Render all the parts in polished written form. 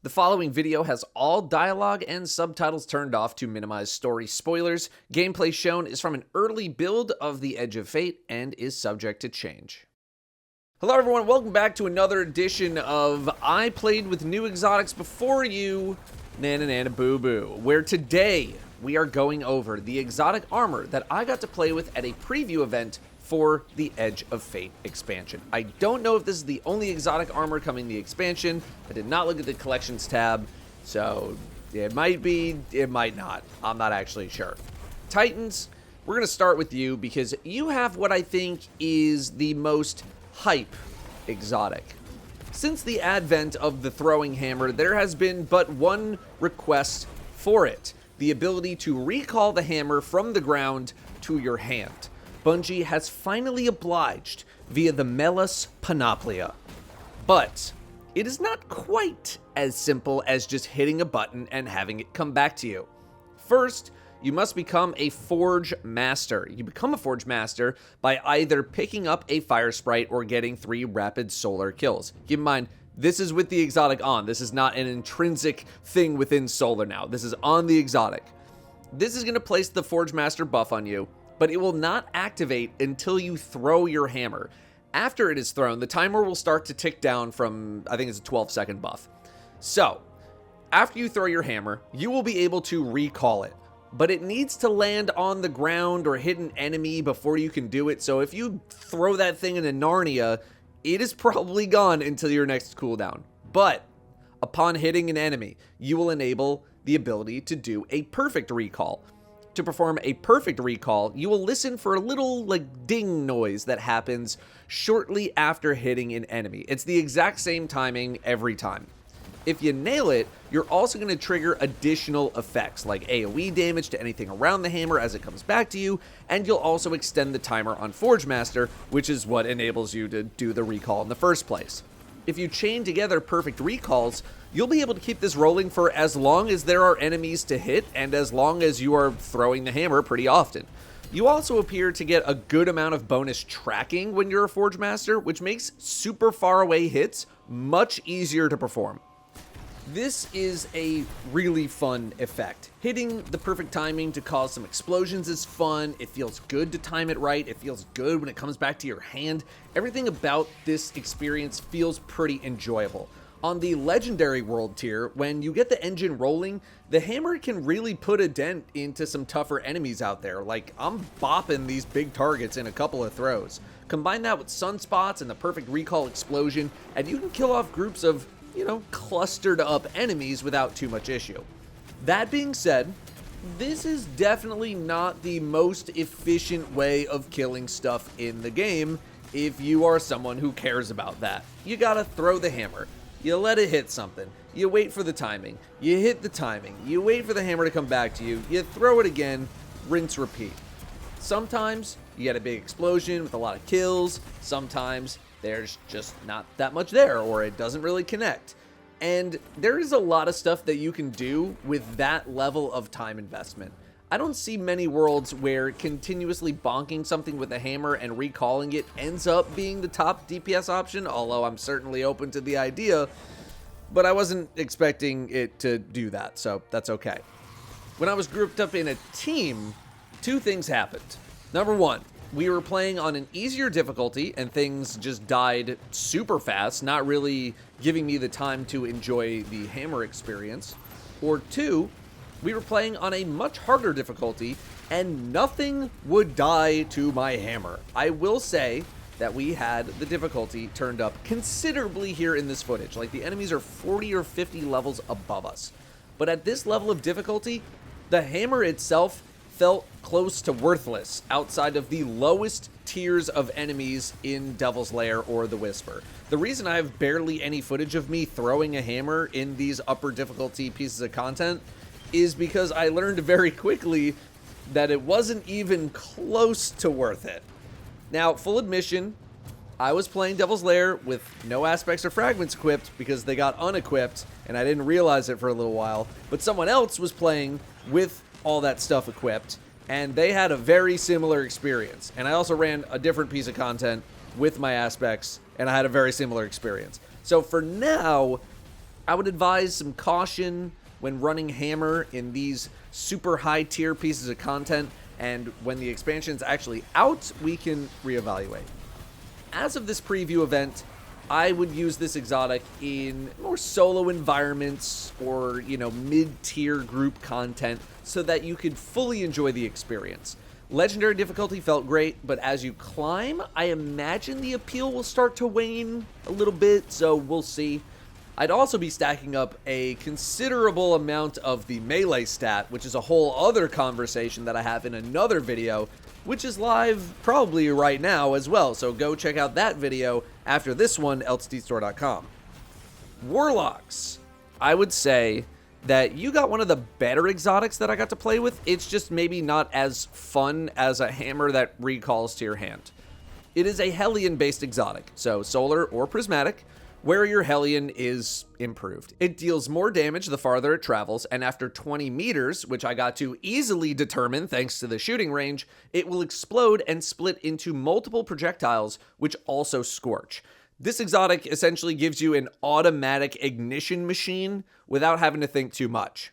The following video has all dialogue and subtitles turned off to minimize story spoilers. Gameplay shown is from an early build of the Edge of Fate and is subject to change. Hello everyone, welcome back to another edition of I Played with New Exotics Before You, Nana Nana Boo Boo, where today we are going over the exotic armor that I got to play with at a preview event for the Edge of Fate expansion. I don't know if this is the only exotic armor coming in the expansion. I did not look at the collections tab, so it might be, it might not. I'm not actually sure. Titans, we're going to start with you because you have what I think is the most hype exotic. Since the advent of the throwing hammer, there has been but one request for it: the ability to recall the hammer from the ground to your hand. Bungie has finally obliged via the Melis Panoplia. But it is not quite as simple as just hitting a button and having it come back to you. First, you must become a Forge Master. You become a Forge Master by either picking up a Fire Sprite or getting 3 rapid solar kills. Keep in mind, this is with the exotic on. This is not an intrinsic thing within solar now. This is on the exotic. This is going to place the Forge Master buff on you, but it will not activate until you throw your hammer. After it is thrown, the timer will start to tick down from, I think it's a 12-second buff. So, after you throw your hammer, you will be able to recall it, but it needs to land on the ground or hit an enemy before you can do it. So if you throw that thing into Narnia, it is probably gone until your next cooldown. But upon hitting an enemy, you will enable the ability to do a perfect recall. To perform a perfect recall, you will listen for a little ding noise that happens shortly after hitting an enemy. It's the exact same timing every time. If you nail it, you're also going to trigger additional effects like AoE damage to anything around the hammer as it comes back to you, and you'll also extend the timer on Forge Master, which is what enables you to do the recall in the first place. If you chain together perfect recalls, you'll be able to keep this rolling for as long as there are enemies to hit and as long as you are throwing the hammer pretty often. You also appear to get a good amount of bonus tracking when you're a Forge Master, which makes super far away hits much easier to perform. This is a really fun effect. Hitting the perfect timing to cause some explosions is fun. It feels good to time it right. It feels good when it comes back to your hand. Everything about this experience feels pretty enjoyable. On the legendary world tier, when you get the engine rolling, the hammer can really put a dent into some tougher enemies out there. Like, I'm bopping these big targets in a couple of throws. Combine that with sunspots and the perfect recall explosion, and you can kill off groups of, clustered up enemies without too much issue. That being said, this is definitely not the most efficient way of killing stuff in the game if you are someone who cares about that. You gotta throw the hammer. You let it hit something. You wait for the timing. You hit the timing. You wait for the hammer to come back to you. You throw it again. Rinse, repeat. Sometimes you get a big explosion with a lot of kills. Sometimes there's just not that much there, or it doesn't really connect. And there is a lot of stuff that you can do with that level of time investment. I don't see many worlds where continuously bonking something with a hammer and recalling it ends up being the top DPS option, although I'm certainly open to the idea, but I wasn't expecting it to do that, so that's okay. When I was grouped up in a team, 2 things happened. Number 1, we were playing on an easier difficulty and things just died super fast, not really giving me the time to enjoy the hammer experience. Or 2, we were playing on a much harder difficulty and nothing would die to my hammer. I will say that we had the difficulty turned up considerably here in this footage. Like, the enemies are 40 or 50 levels above us. But at this level of difficulty, the hammer itself felt close to worthless outside of the lowest tiers of enemies in Devil's Lair or the Whisper. The reason I have barely any footage of me throwing a hammer in these upper difficulty pieces of content is because I learned very quickly that it wasn't even close to worth it. Now, full admission, I was playing Devil's Lair with no aspects or fragments equipped because they got unequipped and I didn't realize it for a little while, but someone else was playing with all that stuff equipped and they had a very similar experience. And I also ran a different piece of content with my aspects and I had a very similar experience. So for now, I would advise some caution when running hammer in these super high tier pieces of content, and when the expansion's actually out, we can reevaluate. As of this preview event, I would use this exotic in more solo environments or, mid-tier group content so that you could fully enjoy the experience. Legendary difficulty felt great, but as you climb, I imagine the appeal will start to wane a little bit, so we'll see. I'd also be stacking up a considerable amount of the melee stat, which is a whole other conversation that I have in another video, which is live probably right now as well, so go check out that video after this one, ltdstore.com. Warlocks. I would say that you got one of the better exotics that I got to play with. It's just maybe not as fun as a hammer that recalls to your hand. It is a Hellion-based exotic, so solar or prismatic, where your Hellion is improved. It deals more damage the farther it travels, and after 20 meters, which I got to easily determine thanks to the shooting range, it will explode and split into multiple projectiles, which also scorch. This exotic essentially gives you an automatic ignition machine without having to think too much.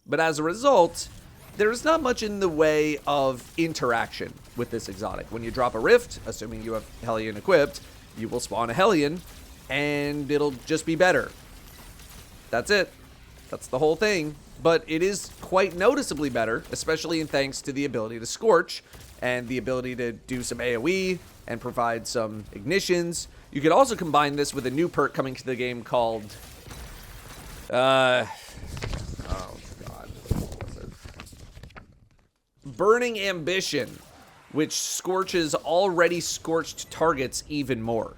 But as a result, there's not much in the way of interaction with this exotic. When you drop a rift, assuming you have Hellion equipped, you will spawn a Hellion, and it'll just be better. That's it. That's the whole thing. But it is quite noticeably better, especially in thanks to the ability to scorch and the ability to do some AoE and provide some ignitions. You could also combine this with a new perk coming to the game called Burning Ambition, which scorches already scorched targets even more.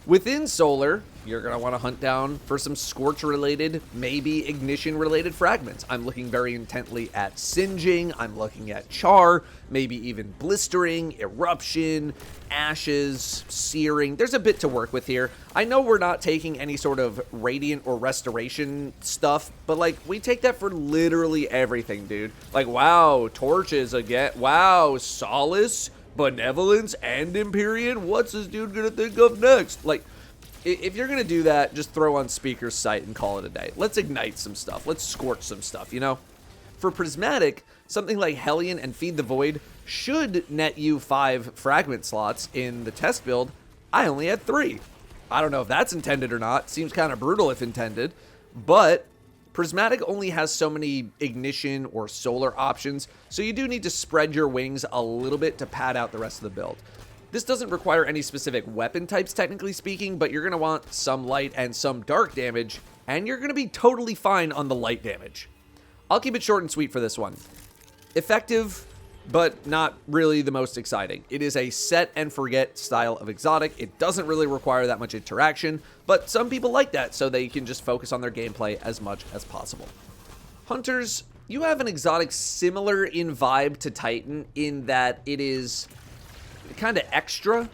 Within Solar, you're going to want to hunt down for some Scorch-related, maybe Ignition-related fragments. I'm looking very intently at Singeing, I'm looking at Char, maybe even Blistering, Eruption, Ashes, Searing. There's a bit to work with here. I know we're not taking any sort of Radiant or Restoration stuff, but, we take that for literally everything, dude. Wow, Torches again. Wow, Solace, Benevolence, and Empyrean? What's this dude gonna think of next? If you're gonna do that, just throw on Speaker's Sight and call it a day. Let's ignite some stuff. Let's scorch some stuff, For Prismatic, something like Hellion and Feed the Void should net you 5 fragment slots in the test build. I only had 3. I don't know if that's intended or not. Seems kind of brutal if intended, but Prismatic only has so many ignition or solar options, so you do need to spread your wings a little bit to pad out the rest of the build. This doesn't require any specific weapon types, technically speaking, but you're going to want some light and some dark damage, and you're going to be totally fine on the light damage. I'll keep it short and sweet for this one. Effective, but not really the most exciting. It is a set and forget style of exotic. It doesn't really require that much interaction, but some people like that, so they can just focus on their gameplay as much as possible. Hunters, you have an exotic similar in vibe to Titan in that it is kind of extra.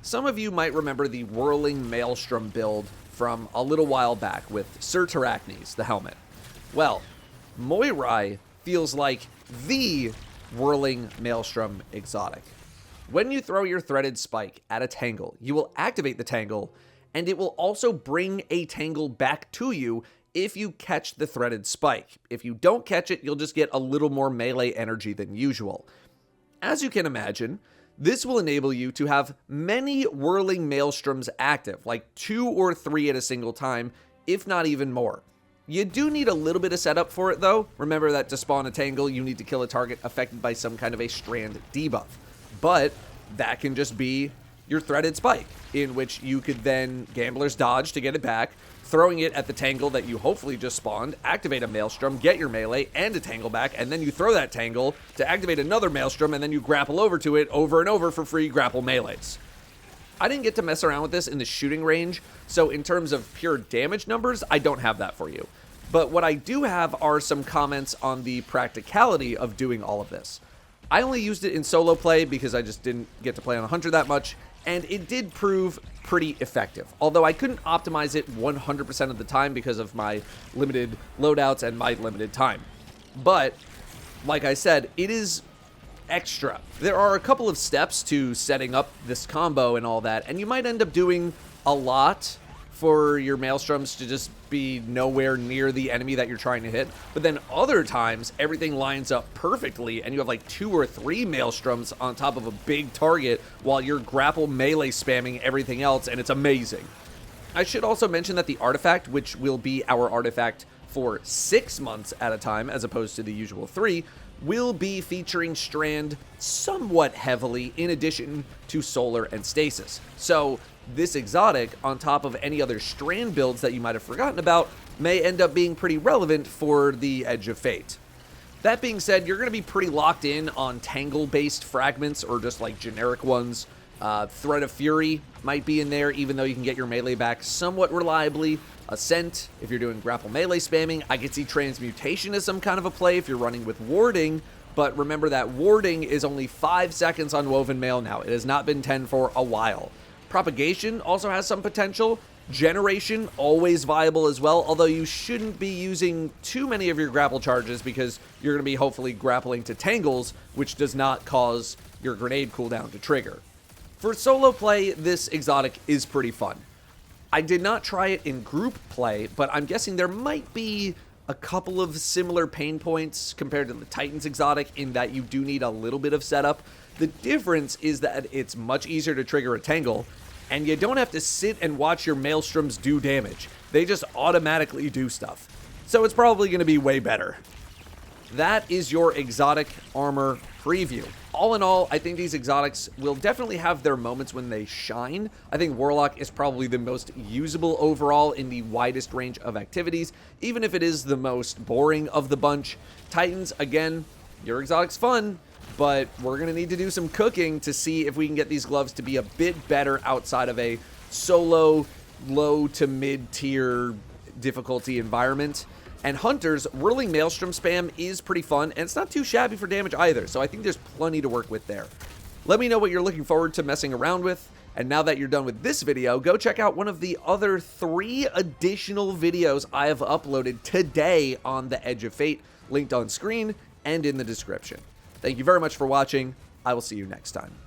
Some of you might remember the Whirling Maelstrom build from a little while back with Sir Terracnes, the helmet. Well, Moirai feels like the Whirling Maelstrom exotic. When you throw your threaded spike at a tangle, you will activate the tangle, and it will also bring a tangle back to you if you catch the threaded spike. If you don't catch it, you'll just get a little more melee energy than usual. As you can imagine, this will enable you to have many Whirling Maelstroms active, like 2 or 3 at a single time, if not even more. You do need a little bit of setup for it, though. Remember that to spawn a tangle, you need to kill a target affected by some kind of a strand debuff. But that can just be your threaded spike, in which you could then Gambler's Dodge to get it back, throwing it at the tangle that you hopefully just spawned, activate a Maelstrom, get your melee, and a tangle back, and then you throw that tangle to activate another Maelstrom, and then you grapple over to it over and over for free grapple melees. I didn't get to mess around with this in the shooting range, so in terms of pure damage numbers, I don't have that for you. But what I do have are some comments on the practicality of doing all of this. I only used it in solo play because I just didn't get to play on a hunter that much, and it did prove pretty effective. Although I couldn't optimize it 100% of the time because of my limited loadouts and my limited time. But, like I said, it is extra. There are a couple of steps to setting up this combo and all that, and you might end up doing a lot for your Maelstroms to just be nowhere near the enemy that you're trying to hit. But then other times, everything lines up perfectly, and you have like 2 or 3 Maelstroms on top of a big target while you're grapple melee spamming everything else, and it's amazing. I should also mention that the artifact, which will be our artifact for 6 months at a time, as opposed to the usual 3, will be featuring Strand somewhat heavily in addition to Solar and Stasis. So this exotic, on top of any other Strand builds that you might have forgotten about, may end up being pretty relevant for the Edge of Fate. That being said, you're going to be pretty locked in on Tangle-based fragments or just like generic ones. Thread of Fury might be in there, even though you can get your melee back somewhat reliably. Ascent, if you're doing grapple melee spamming. I could see Transmutation as some kind of a play if you're running with Warding, but remember that Warding is only 5 seconds on Woven Mail now. It has not been 10 for a while. Propagation also has some potential. Generation, always viable as well, although you shouldn't be using too many of your grapple charges because you're going to be hopefully grappling to Tangles, which does not cause your grenade cooldown to trigger. For solo play, this exotic is pretty fun. I did not try it in group play, but I'm guessing there might be a couple of similar pain points compared to the Titans exotic in that you do need a little bit of setup. The difference is that it's much easier to trigger a Tangle, and you don't have to sit and watch your Maelstroms do damage. They just automatically do stuff. So it's probably going to be way better. That is your exotic armor preview. All in all, I think these exotics will definitely have their moments when they shine. I think Warlock is probably the most usable overall in the widest range of activities, even if it is the most boring of the bunch. Titans, again, your exotic's fun, but we're going to need to do some cooking to see if we can get these gloves to be a bit better outside of a solo, low to mid-tier difficulty environment. And Hunters, whirling Maelstrom spam is pretty fun, and it's not too shabby for damage either, so I think there's plenty to work with there. Let me know what you're looking forward to messing around with, and now that you're done with this video, go check out one of the other 3 additional videos I have uploaded today on the Edge of Fate, linked on screen and in the description. Thank you very much for watching. I will see you next time.